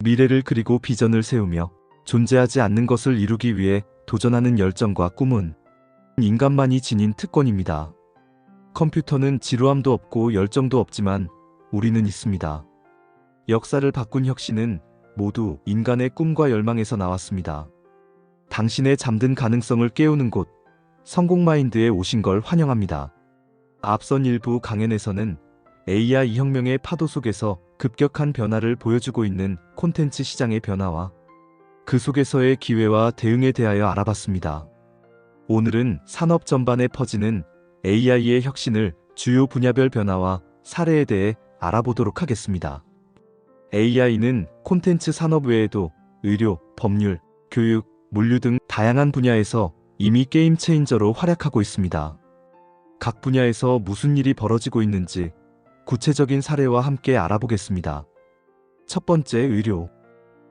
미래를 그리고 비전을 세우며 존재하지 않는 것을 이루기 위해 도전하는 열정과 꿈은 인간만이 지닌 특권입니다. 컴퓨터는 지루함도 없고 열정도 없지만 우리는 있습니다. 역사를 바꾼 혁신은 모두 인간의 꿈과 열망에서 나왔습니다. 당신의 잠든 가능성을 깨우는 곳, 성공마인드에 오신 걸 환영합니다. 앞선 일부 강연에서는 AI 혁명의 파도 속에서 급격한 변화를 보여주고 있는 콘텐츠 시장의 변화와 그 속에서의 기회와 대응에 대하여 알아봤습니다. 오늘은 산업 전반에 퍼지는 AI의 혁신을 주요 분야별 변화와 사례에 대해 알아보도록 하겠습니다. AI는 콘텐츠 산업 외에도 의료, 법률, 교육, 물류 등 다양한 분야에서 이미 게임 체인저로 활약하고 있습니다. 각 분야에서 무슨 일이 벌어지고 있는지 구체적인 사례와 함께 알아보겠습니다. 첫 번째, 의료.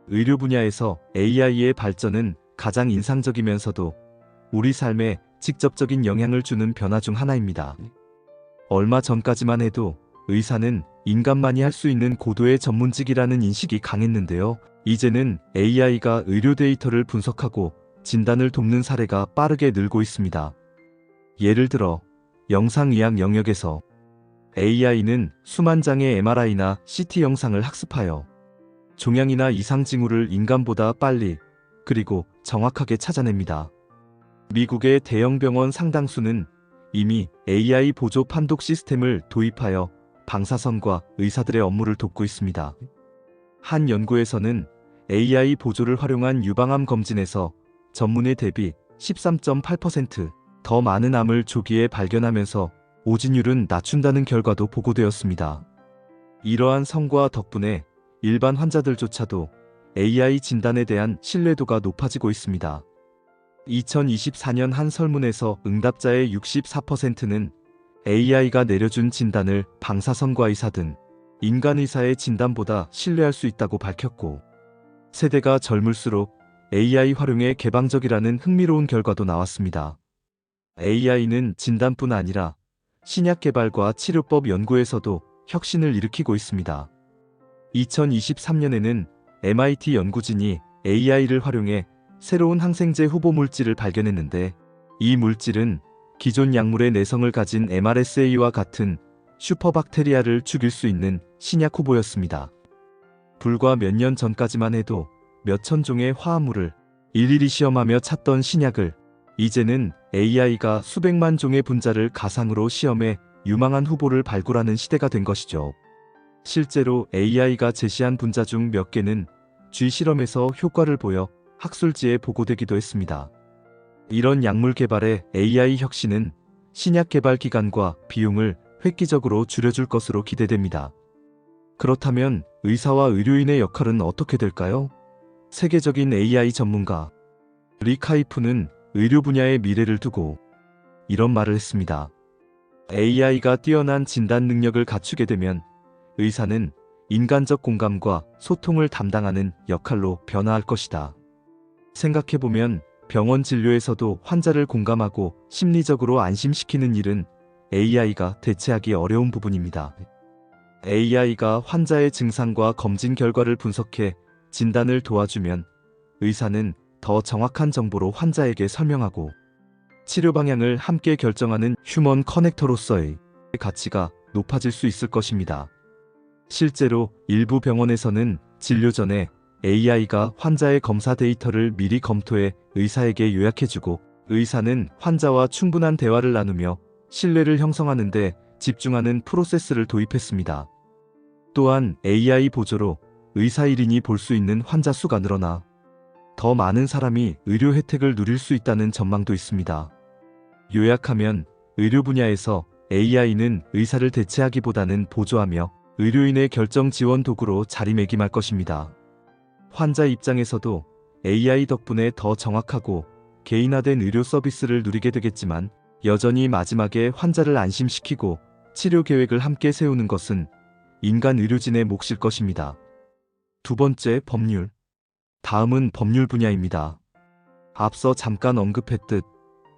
의료 분야에서 AI의 발전은 가장 인상적이면서도 우리 삶에 직접적인 영향을 주는 변화 중 하나입니다. 얼마 전까지만 해도 의사는 인간만이 할 수 있는 고도의 전문직이라는 인식이 강했는데요. 이제는 AI가 의료 데이터를 분석하고 진단을 돕는 사례가 빠르게 늘고 있습니다. 예를 들어 영상의학 영역에서 AI는 수만 장의 MRI나 CT 영상을 학습하여 종양이나 이상 징후를 인간보다 빨리 그리고 정확하게 찾아냅니다. 미국의 대형 병원 상당수는 이미 AI 보조 판독 시스템을 도입하여 방사선과 의사들의 업무를 돕고 있습니다. 한 연구에서는 AI 보조를 활용한 유방암 검진에서 전문의 대비 13.8% 더 많은 암을 조기에 발견하면서 오진율은 낮춘다는 결과도 보고되었습니다. 이러한 성과 덕분에 일반 환자들조차도 AI 진단에 대한 신뢰도가 높아지고 있습니다. 2024년 한 설문에서 응답자의 64%는 AI가 내려준 진단을 방사선과 의사 등 인간 의사의 진단보다 신뢰할 수 있다고 밝혔고, 세대가 젊을수록 AI 활용에 개방적이라는 흥미로운 결과도 나왔습니다. AI는 진단뿐 아니라 신약 개발과 치료법 연구에서도 혁신을 일으키고 있습니다. 2023년에는 MIT 연구진이 AI를 활용해 새로운 항생제 후보 물질을 발견했는데, 이 물질은 기존 약물의 내성을 가진 MRSA와 같은 슈퍼박테리아를 죽일 수 있는 신약 후보였습니다. 불과 몇 년 전까지만 해도 몇천 종의 화합물을 일일이 시험하며 찾던 신약을 이제는 AI가 수백만 종의 분자를 가상으로 시험해 유망한 후보를 발굴하는 시대가 된 것이죠. 실제로 AI가 제시한 분자 중 몇 개는 쥐 실험에서 효과를 보여 학술지에 보고되기도 했습니다. 이런 약물 개발의 AI 혁신은 신약 개발 기간과 비용을 획기적으로 줄여줄 것으로 기대됩니다. 그렇다면 의사와 의료인의 역할은 어떻게 될까요? 세계적인 AI 전문가 릭 하이프는 의료 분야의 미래를 두고 이런 말을 했습니다. AI가 뛰어난 진단 능력을 갖추게 되면 의사는 인간적 공감과 소통을 담당하는 역할로 변화할 것이다. 생각해보면 병원 진료에서도 환자를 공감하고 심리적으로 안심시키는 일은 AI가 대체하기 어려운 부분입니다. AI가 환자의 증상과 검진 결과를 분석해 진단을 도와주면 의사는 더 정확한 정보로 환자에게 설명하고 치료 방향을 함께 결정하는 휴먼 커넥터로서의 가치가 높아질 수 있을 것입니다. 실제로 일부 병원에서는 진료 전에 AI가 환자의 검사 데이터를 미리 검토해 의사에게 요약해주고, 의사는 환자와 충분한 대화를 나누며 신뢰를 형성하는 데 집중하는 프로세스를 도입했습니다. 또한 AI 보조로 의사 1인이 볼 수 있는 환자 수가 늘어나 더 많은 사람이 의료 혜택을 누릴 수 있다는 전망도 있습니다. 요약하면 의료 분야에서 AI는 의사를 대체하기보다는 보조하며 의료인의 결정 지원 도구로 자리매김할 것입니다. 환자 입장에서도 AI 덕분에 더 정확하고 개인화된 의료 서비스를 누리게 되겠지만, 여전히 마지막에 환자를 안심시키고 치료 계획을 함께 세우는 것은 인간 의료진의 몫일 것입니다. 두 번째, 법률. 다음은 법률 분야입니다. 앞서 잠깐 언급했듯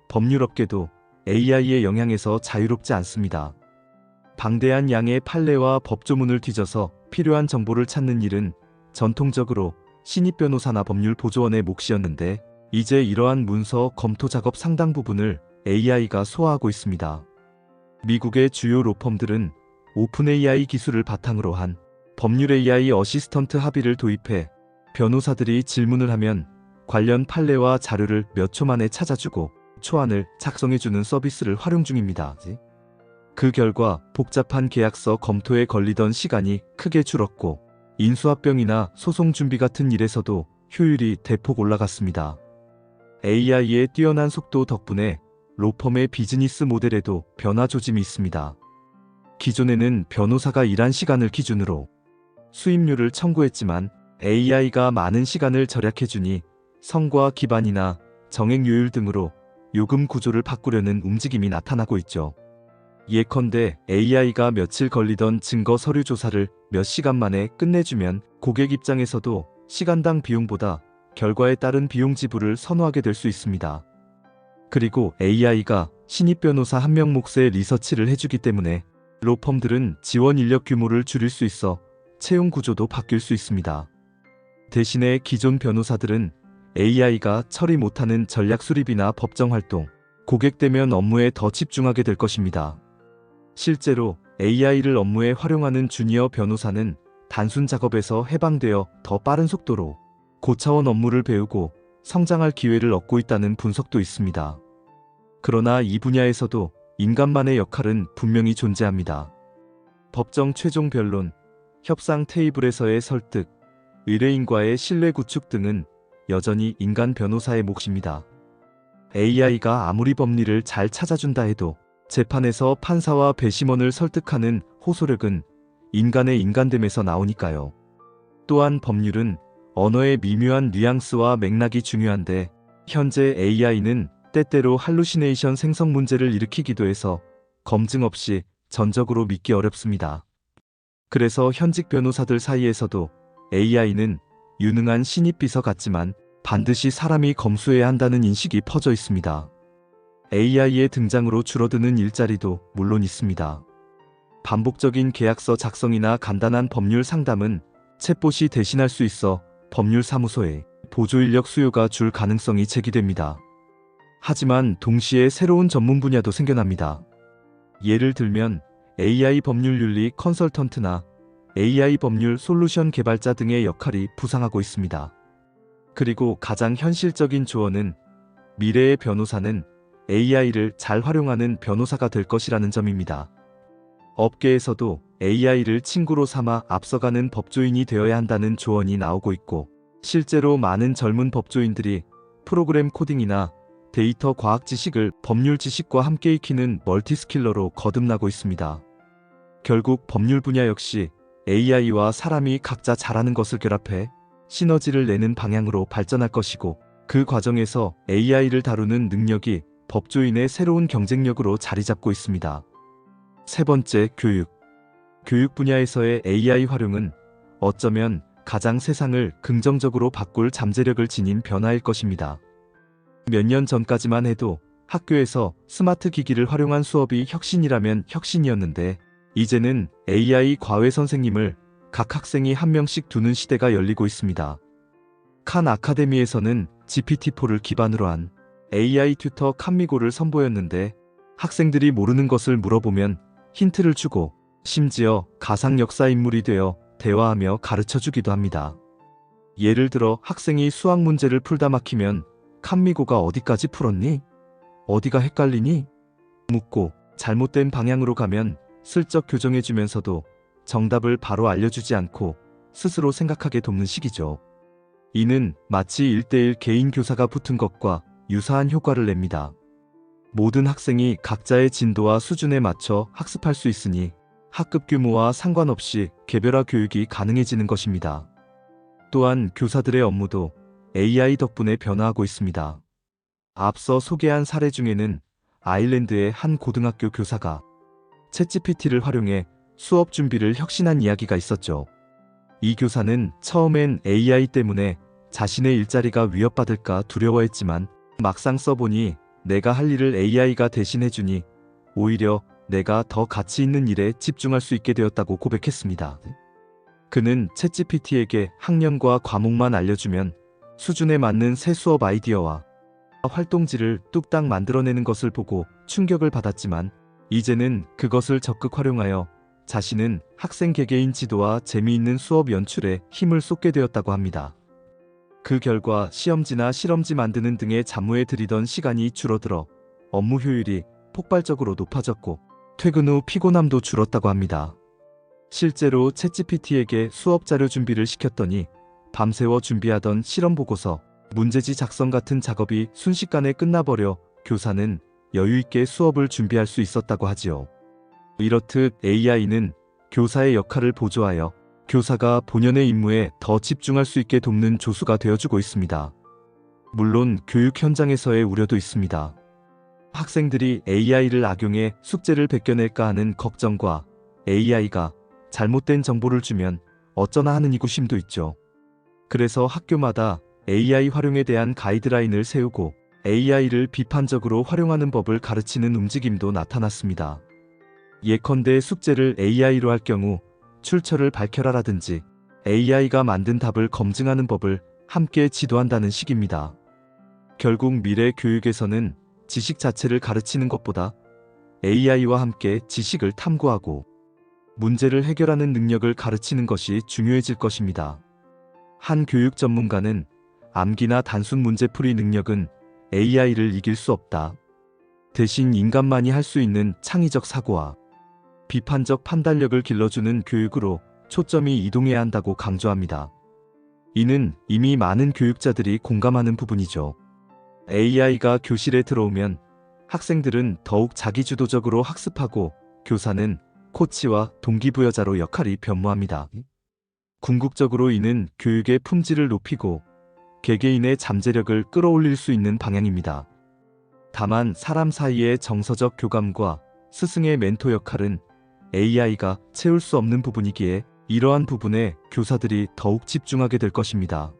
법률업계도 AI의 영향에서 자유롭지 않습니다. 방대한 양의 판례와 법조문을 뒤져서 필요한 정보를 찾는 일은 전통적으로 신입 변호사나 법률 보조원의 몫이었는데 이제 이러한 문서 검토 작업 상당 부분을 AI가 소화하고 있습니다. 미국의 주요 로펌들은 오픈 AI 기술을 바탕으로 한 법률 AI 어시스턴트 합의를 도입해 변호사들이 질문을 하면 관련 판례와 자료를 몇 초 만에 찾아주고 초안을 작성해주는 서비스를 활용 중입니다. 그 결과 복잡한 계약서 검토에 걸리던 시간이 크게 줄었고 인수합병이나 소송 준비 같은 일에서도 효율이 대폭 올라갔습니다. AI의 뛰어난 속도 덕분에 로펌의 비즈니스 모델에도 변화 조짐이 있습니다. 기존에는 변호사가 일한 시간을 기준으로 수임료를 청구했지만 AI가 많은 시간을 절약해주니 성과 기반이나 정액요율 등으로 요금 구조를 바꾸려는 움직임이 나타나고 있죠. 예컨대 AI가 며칠 걸리던 증거 서류 조사를 몇 시간 만에 끝내주면 고객 입장에서도 시간당 비용보다 결과에 따른 비용 지불을 선호하게 될 수 있습니다. 그리고 AI가 신입 변호사 한 명 몫의 리서치를 해주기 때문에 로펌들은 지원 인력 규모를 줄일 수 있어 채용 구조도 바뀔 수 있습니다. 대신에 기존 변호사들은 AI가 처리 못하는 전략 수립이나 법정 활동, 고객 대면 업무에 더 집중하게 될 것입니다. 실제로 AI를 업무에 활용하는 주니어 변호사는 단순 작업에서 해방되어 더 빠른 속도로 고차원 업무를 배우고 성장할 기회를 얻고 있다는 분석도 있습니다. 그러나 이 분야에서도 인간만의 역할은 분명히 존재합니다. 법정 최종 변론, 협상 테이블에서의 설득, 의뢰인과의 신뢰 구축 등은 여전히 인간 변호사의 몫입니다. AI가 아무리 법리를 잘 찾아준다 해도 재판에서 판사와 배심원을 설득하는 호소력은 인간의 인간됨에서 나오니까요. 또한 법률은 언어의 미묘한 뉘앙스와 맥락이 중요한데 현재 AI는 때때로 할루시네이션 생성 문제를 일으키기도 해서 검증 없이 전적으로 믿기 어렵습니다. 그래서 현직 변호사들 사이에서도 AI는 유능한 신입 비서 같지만 반드시 사람이 검수해야 한다는 인식이 퍼져 있습니다. AI의 등장으로 줄어드는 일자리도 물론 있습니다. 반복적인 계약서 작성이나 간단한 법률 상담은 챗봇이 대신할 수 있어 법률사무소에 보조인력 수요가 줄 가능성이 제기됩니다. 하지만 동시에 새로운 전문 분야도 생겨납니다. 예를 들면 AI 법률 윤리 컨설턴트나 AI 법률 솔루션 개발자 등의 역할이 부상하고 있습니다. 그리고 가장 현실적인 조언은 미래의 변호사는 AI를 잘 활용하는 변호사가 될 것이라는 점입니다. 업계에서도 AI를 친구로 삼아 앞서가는 법조인이 되어야 한다는 조언이 나오고 있고 실제로 많은 젊은 법조인들이 프로그램 코딩이나 데이터 과학 지식을 법률 지식과 함께 익히는 멀티스킬러로 거듭나고 있습니다. 결국 법률 분야 역시 AI와 사람이 각자 잘하는 것을 결합해 시너지를 내는 방향으로 발전할 것이고 그 과정에서 AI를 다루는 능력이 법조인의 새로운 경쟁력으로 자리 잡고 있습니다. 세 번째, 교육. 교육 분야에서의 AI 활용은 어쩌면 가장 세상을 긍정적으로 바꿀 잠재력을 지닌 변화일 것입니다. 몇 년 전까지만 해도 학교에서 스마트 기기를 활용한 수업이 혁신이라면 혁신이었는데 이제는 AI 과외 선생님을 각 학생이 한 명씩 두는 시대가 열리고 있습니다. 칸 아카데미에서는 GPT-4를 기반으로 한 AI 튜터 칸미고를 선보였는데 학생들이 모르는 것을 물어보면 힌트를 주고 심지어 가상 역사 인물이 되어 대화하며 가르쳐주기도 합니다. 예를 들어 학생이 수학 문제를 풀다 막히면 칸미고가 어디까지 풀었니? 어디가 헷갈리니? 묻고 잘못된 방향으로 가면 슬쩍 교정해주면서도 정답을 바로 알려주지 않고 스스로 생각하게 돕는 식이죠. 이는 마치 1:1 개인 교사가 붙은 것과 유사한 효과를 냅니다. 모든 학생이 각자의 진도와 수준에 맞춰 학습할 수 있으니 학급 규모와 상관없이 개별화 교육이 가능해지는 것입니다. 또한 교사들의 업무도 AI 덕분에 변화하고 있습니다. 앞서 소개한 사례 중에는 아일랜드의 한 고등학교 교사가 챗GPT를 활용해 수업 준비를 혁신한 이야기가 있었죠. 이 교사는 처음엔 AI 때문에 자신의 일자리가 위협받을까 두려워했지만 막상 써보니 내가 할 일을 AI가 대신해주니 오히려 내가 더 가치 있는 일에 집중할 수 있게 되었다고 고백했습니다. 그는 챗GPT에게 학년과 과목만 알려주면 수준에 맞는 새 수업 아이디어와 활동지를 뚝딱 만들어내는 것을 보고 충격을 받았지만 이제는 그것을 적극 활용하여 자신은 학생 개개인 지도와 재미있는 수업 연출에 힘을 쏟게 되었다고 합니다. 그 결과 시험지나 실험지 만드는 등의 잡무에 들이던 시간이 줄어들어 업무 효율이 폭발적으로 높아졌고 퇴근 후 피곤함도 줄었다고 합니다. 실제로 챗GPT에게 수업 자료 준비를 시켰더니 밤새워 준비하던 실험 보고서, 문제지 작성 같은 작업이 순식간에 끝나버려 교사는 여유있게 수업을 준비할 수 있었다고 하지요. 이렇듯 AI는 교사의 역할을 보조하여 교사가 본연의 임무에 더 집중할 수 있게 돕는 조수가 되어주고 있습니다. 물론 교육 현장에서의 우려도 있습니다. 학생들이 AI를 악용해 숙제를 베껴낼까 하는 걱정과 AI가 잘못된 정보를 주면 어쩌나 하는 이구심도 있죠. 그래서 학교마다 AI 활용에 대한 가이드라인을 세우고 AI를 비판적으로 활용하는 법을 가르치는 움직임도 나타났습니다. 예컨대 숙제를 AI로 할 경우 출처를 밝혀라라든지 AI가 만든 답을 검증하는 법을 함께 지도한다는 식입니다. 결국 미래 교육에서는 지식 자체를 가르치는 것보다 AI와 함께 지식을 탐구하고 문제를 해결하는 능력을 가르치는 것이 중요해질 것입니다. 한 교육 전문가는 암기나 단순 문제풀이 능력은 AI를 이길 수 없다. 대신 인간만이 할 수 있는 창의적 사고와 비판적 판단력을 길러주는 교육으로 초점이 이동해야 한다고 강조합니다. 이는 이미 많은 교육자들이 공감하는 부분이죠. AI가 교실에 들어오면 학생들은 더욱 자기주도적으로 학습하고 교사는 코치와 동기부여자로 역할이 변모합니다. 궁극적으로 이는 교육의 품질을 높이고 개개인의 잠재력을 끌어올릴 수 있는 방향입니다. 다만 사람 사이의 정서적 교감과 스승의 멘토 역할은 AI가 채울 수 없는 부분이기에 이러한 부분에 교사들이 더욱 집중하게 될 것입니다.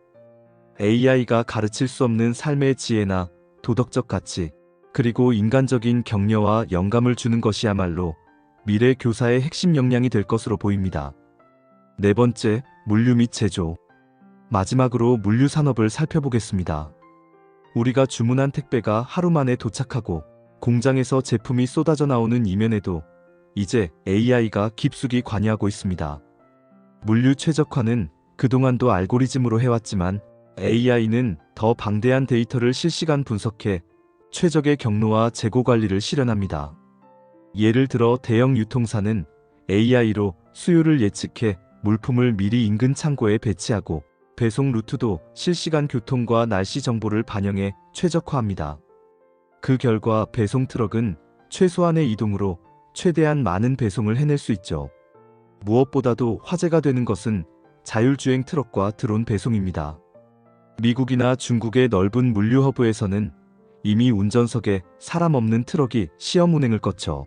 AI가 가르칠 수 없는 삶의 지혜나 도덕적 가치, 그리고 인간적인 격려와 영감을 주는 것이야말로 미래 교사의 핵심 역량이 될 것으로 보입니다. 네 번째, 물류 및 제조. 마지막으로 물류 산업을 살펴보겠습니다. 우리가 주문한 택배가 하루 만에 도착하고 공장에서 제품이 쏟아져 나오는 이면에도 이제 AI가 깊숙이 관여하고 있습니다. 물류 최적화는 그동안도 알고리즘으로 해왔지만 AI는 더 방대한 데이터를 실시간 분석해 최적의 경로와 재고 관리를 실현합니다. 예를 들어 대형 유통사는 AI로 수요를 예측해 물품을 미리 인근 창고에 배치하고 배송 루트도 실시간 교통과 날씨 정보를 반영해 최적화합니다. 그 결과 배송 트럭은 최소한의 이동으로 최대한 많은 배송을 해낼 수 있죠. 무엇보다도 화제가 되는 것은 자율주행 트럭과 드론 배송입니다. 미국이나 중국의 넓은 물류 허브에서는 이미 운전석에 사람 없는 트럭이 시험 운행을 거쳐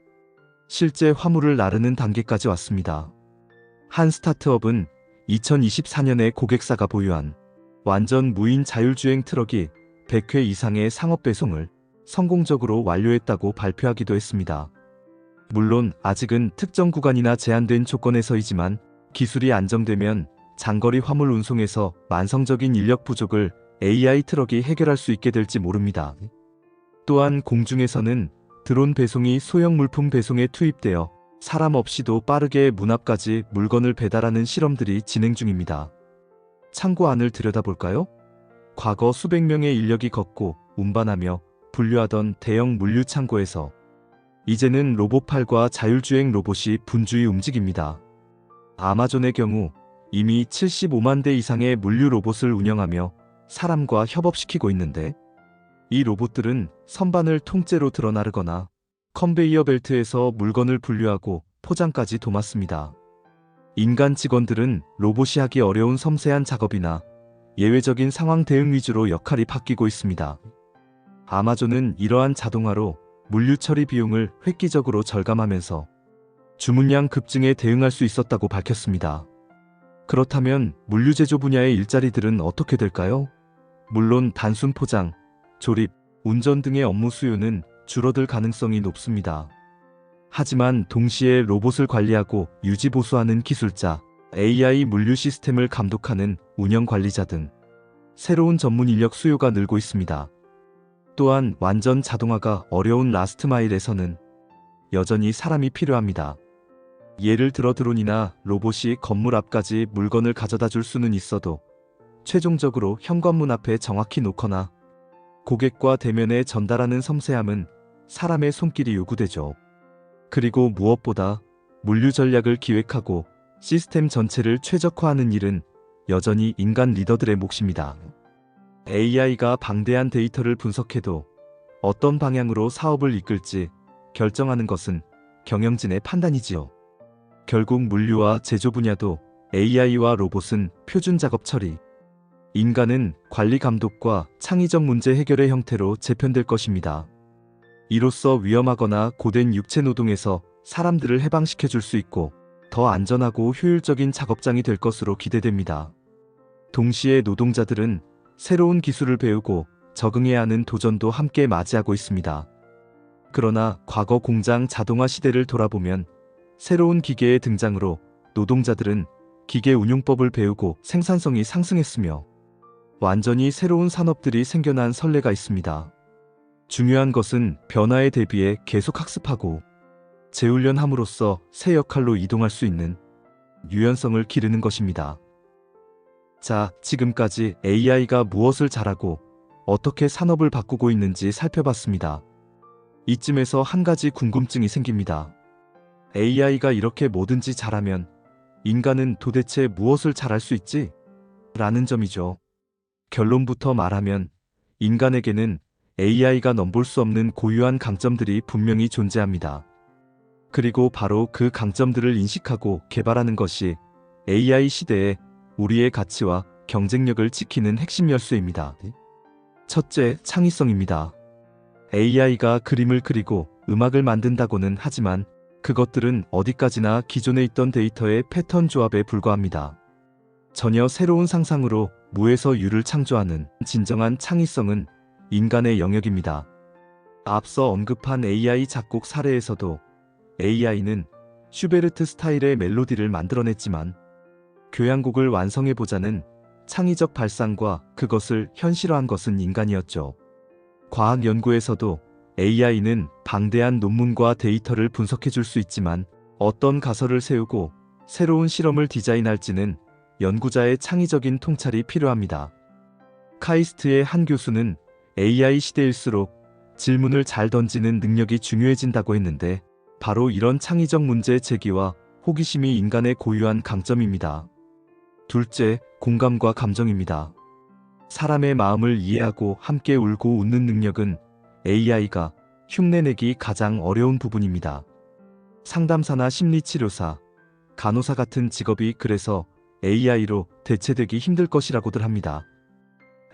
실제 화물을 나르는 단계까지 왔습니다. 한 스타트업은 2024년에 고객사가 보유한 완전 무인 자율주행 트럭이 100회 이상의 상업 배송을 성공적으로 완료했다고 발표하기도 했습니다. 물론 아직은 특정 구간이나 제한된 조건에서이지만 기술이 안정되면 장거리 화물 운송에서 만성적인 인력 부족을 AI 트럭이 해결할 수 있게 될지 모릅니다. 또한 공중에서는 드론 배송이 소형 물품 배송에 투입되어 사람 없이도 빠르게 문 앞까지 물건을 배달하는 실험들이 진행 중입니다. 창고 안을 들여다볼까요? 과거 수백 명의 인력이 걷고 운반하며 분류하던 대형 물류 창고에서 이제는 로봇팔과 자율주행 로봇이 분주히 움직입니다. 아마존의 경우 이미 75만 대 이상의 물류 로봇을 운영하며 사람과 협업시키고 있는데, 이 로봇들은 선반을 통째로 들어 나르거나 컨베이어 벨트에서 물건을 분류하고 포장까지 도맡습니다. 인간 직원들은 로봇이 하기 어려운 섬세한 작업이나 예외적인 상황 대응 위주로 역할이 바뀌고 있습니다. 아마존은 이러한 자동화로 물류 처리 비용을 획기적으로 절감하면서 주문량 급증에 대응할 수 있었다고 밝혔습니다. 그렇다면 물류 제조 분야의 일자리들은 어떻게 될까요? 물론 단순 포장, 조립, 운전 등의 업무 수요는 줄어들 가능성이 높습니다. 하지만 동시에 로봇을 관리하고 유지 보수하는 기술자, AI 물류 시스템을 감독하는 운영 관리자 등 새로운 전문 인력 수요가 늘고 있습니다. 또한 완전 자동화가 어려운 라스트 마일에서는 여전히 사람이 필요합니다. 예를 들어 드론이나 로봇이 건물 앞까지 물건을 가져다 줄 수는 있어도 최종적으로 현관문 앞에 정확히 놓거나 고객과 대면에 전달하는 섬세함은 사람의 손길이 요구되죠. 그리고 무엇보다 물류 전략을 기획하고 시스템 전체를 최적화하는 일은 여전히 인간 리더들의 몫입니다. AI가 방대한 데이터를 분석해도 어떤 방향으로 사업을 이끌지 결정하는 것은 경영진의 판단이지요. 결국 물류와 제조 분야도 AI와 로봇은 표준 작업 처리, 인간은 관리 감독과 창의적 문제 해결의 형태로 재편될 것입니다. 이로써 위험하거나 고된 육체 노동에서 사람들을 해방시켜 줄 수 있고 더 안전하고 효율적인 작업장이 될 것으로 기대됩니다. 동시에 노동자들은 새로운 기술을 배우고 적응해야 하는 도전도 함께 맞이하고 있습니다. 그러나 과거 공장 자동화 시대를 돌아보면 새로운 기계의 등장으로 노동자들은 기계 운용법을 배우고 생산성이 상승했으며 완전히 새로운 산업들이 생겨난 선례가 있습니다. 중요한 것은 변화에 대비해 계속 학습하고 재훈련함으로써 새 역할로 이동할 수 있는 유연성을 기르는 것입니다. 자, 지금까지 AI가 무엇을 잘하고 어떻게 산업을 바꾸고 있는지 살펴봤습니다. 이쯤에서 한 가지 궁금증이 생깁니다. AI가 이렇게 뭐든지 잘하면 인간은 도대체 무엇을 잘할 수 있지? 라는 점이죠. 결론부터 말하면 인간에게는 AI가 넘볼 수 없는 고유한 강점들이 분명히 존재합니다. 그리고 바로 그 강점들을 인식하고 개발하는 것이 AI 시대에 우리의 가치와 경쟁력을 지키는 핵심 열쇠입니다. 첫째, 창의성입니다. AI가 그림을 그리고 음악을 만든다고는 하지만 그것들은 어디까지나 기존에 있던 데이터의 패턴 조합에 불과합니다. 전혀 새로운 상상으로 무에서 유를 창조하는 진정한 창의성은 인간의 영역입니다. 앞서 언급한 AI 작곡 사례에서도 AI는 슈베르트 스타일의 멜로디를 만들어냈지만 교향곡을 완성해보자는 창의적 발상과 그것을 현실화한 것은 인간이었죠. 과학 연구에서도 AI는 방대한 논문과 데이터를 분석해줄 수 있지만 어떤 가설을 세우고 새로운 실험을 디자인할지는 연구자의 창의적인 통찰이 필요합니다. 카이스트의 한 교수는 AI 시대일수록 질문을 잘 던지는 능력이 중요해진다고 했는데 바로 이런 창의적 문제 제기와 호기심이 인간의 고유한 강점입니다. 둘째, 공감과 감정입니다. 사람의 마음을 이해하고 함께 울고 웃는 능력은 AI가 흉내내기 가장 어려운 부분입니다. 상담사나 심리치료사, 간호사 같은 직업이 그래서 AI로 대체되기 힘들 것이라고들 합니다.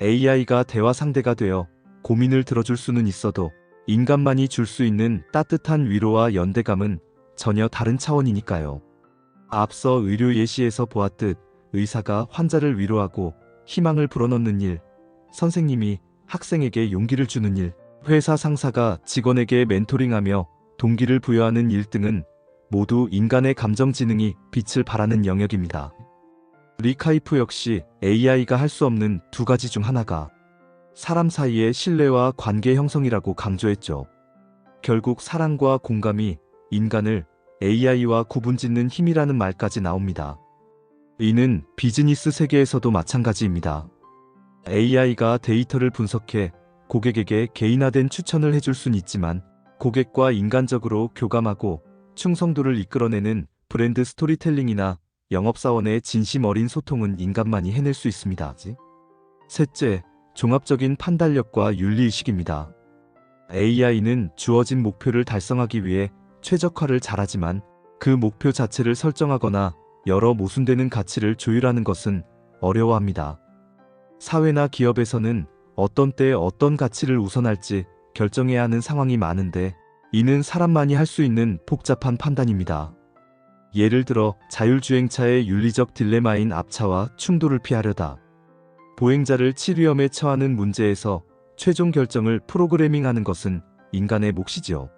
AI가 대화 상대가 되어 고민을 들어줄 수는 있어도 인간만이 줄 수 있는 따뜻한 위로와 연대감은 전혀 다른 차원이니까요. 앞서 의료 예시에서 보았듯 의사가 환자를 위로하고 희망을 불어넣는 일, 선생님이 학생에게 용기를 주는 일, 회사 상사가 직원에게 멘토링하며 동기를 부여하는 일 등은 모두 인간의 감정 지능이 빛을 발하는 영역입니다. 리카이프 역시 AI가 할 수 없는 두 가지 중 하나가 사람 사이의 신뢰와 관계 형성이라고 강조했죠. 결국 사랑과 공감이 인간을 AI와 구분짓는 힘이라는 말까지 나옵니다. 이는 비즈니스 세계에서도 마찬가지입니다. AI가 데이터를 분석해 고객에게 개인화된 추천을 해줄 순 있지만 고객과 인간적으로 교감하고 충성도를 이끌어내는 브랜드 스토리텔링이나 영업사원의 진심 어린 소통은 인간만이 해낼 수 있습니다. 셋째, 종합적인 판단력과 윤리의식입니다. AI는 주어진 목표를 달성하기 위해 최적화를 잘하지만 그 목표 자체를 설정하거나 여러 모순되는 가치를 조율하는 것은 어려워합니다. 사회나 기업에서는 어떤 때에 어떤 가치를 우선할지 결정해야 하는 상황이 많은데 이는 사람만이 할 수 있는 복잡한 판단입니다. 예를 들어 자율주행차의 윤리적 딜레마인 앞차와 충돌을 피하려다 보행자를 치위험에 처하는 문제에서 최종 결정을 프로그래밍하는 것은 인간의 몫이지요.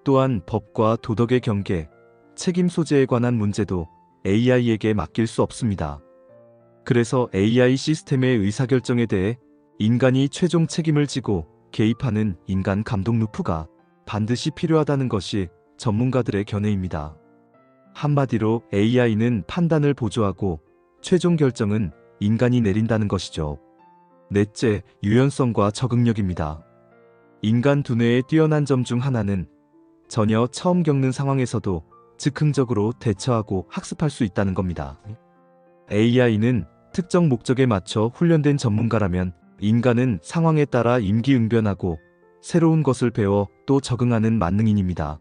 또한 법과 도덕의 경계, 책임 소재에 관한 문제도 AI에게 맡길 수 없습니다. 그래서 AI 시스템의 의사결정에 대해 인간이 최종 책임을 지고 개입하는 인간 감독 루프가 반드시 필요하다는 것이 전문가들의 견해입니다. 한마디로 AI는 판단을 보조하고 최종 결정은 인간이 내린다는 것이죠. 넷째, 유연성과 적응력입니다. 인간 두뇌의 뛰어난 점 중 하나는 전혀 처음 겪는 상황에서도 즉흥적으로 대처하고 학습할 수 있다는 겁니다. AI는 특정 목적에 맞춰 훈련된 전문가라면 인간은 상황에 따라 임기응변하고 새로운 것을 배워 또 적응하는 만능인입니다.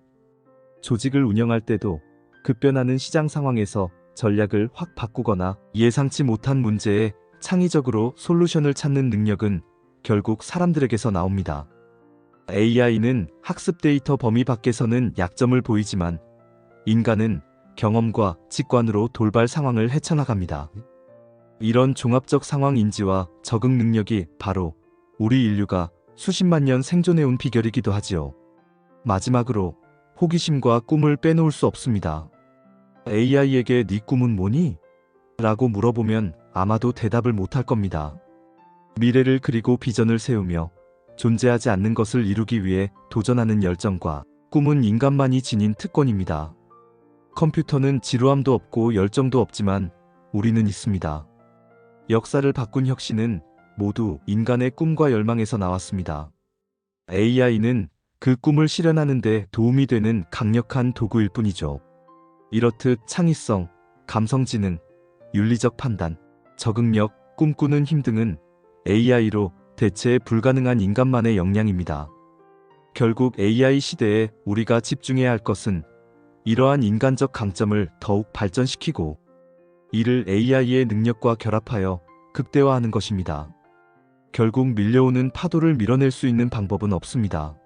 조직을 운영할 때도 급변하는 시장 상황에서 전략을 확 바꾸거나 예상치 못한 문제에 창의적으로 솔루션을 찾는 능력은 결국 사람들에게서 나옵니다. AI는 학습 데이터 범위 밖에서는 약점을 보이지만 인간은 경험과 직관으로 돌발 상황을 헤쳐나갑니다. 이런 종합적 상황 인지와 적응 능력이 바로 우리 인류가 수십만 년 생존해온 비결이기도 하지요. 마지막으로 호기심과 꿈을 빼놓을 수 없습니다. AI에게 네 꿈은 뭐니? 라고 물어보면 아마도 대답을 못할 겁니다. 미래를 그리고 비전을 세우며 존재하지 않는 것을 이루기 위해 도전하는 열정과 꿈은 인간만이 지닌 특권입니다. 컴퓨터는 지루함도 없고 열정도 없지만 우리는 있습니다. 역사를 바꾼 혁신은 모두 인간의 꿈과 열망에서 나왔습니다. AI는 그 꿈을 실현하는 데 도움이 되는 강력한 도구일 뿐이죠. 이렇듯 창의성, 감성지능, 윤리적 판단, 적응력, 꿈꾸는 힘 등은 AI로 대체 불가능한 인간만의 역량입니다. 결국 AI 시대에 우리가 집중해야 할 것은 이러한 인간적 강점을 더욱 발전시키고 이를 AI의 능력과 결합하여 극대화하는 것입니다. 결국 밀려오는 파도를 밀어낼 수 있는 방법은 없습니다.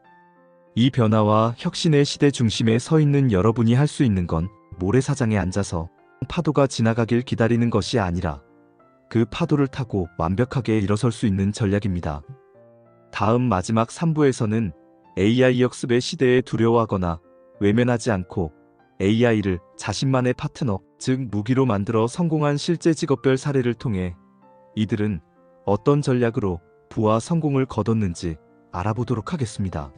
이 변화와 혁신의 시대 중심에 서 있는 여러분이 할 수 있는 건 모래사장에 앉아서 파도가 지나가길 기다리는 것이 아니라 그 파도를 타고 완벽하게 일어설 수 있는 전략입니다. 다음 마지막 3부에서는 AI 역습의 시대에 두려워하거나 외면하지 않고 AI를 자신만의 파트너, 즉 무기로 만들어 성공한 실제 직업별 사례를 통해 이들은 어떤 전략으로 부와 성공을 거뒀는지 알아보도록 하겠습니다.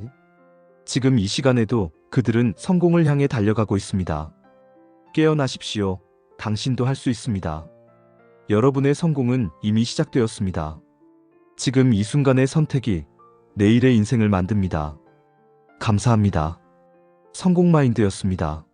지금 이 시간에도 그들은 성공을 향해 달려가고 있습니다. 깨어나십시오. 당신도 할 수 있습니다. 여러분의 성공은 이미 시작되었습니다. 지금 이 순간의 선택이 내일의 인생을 만듭니다. 감사합니다. 성공마인드였습니다.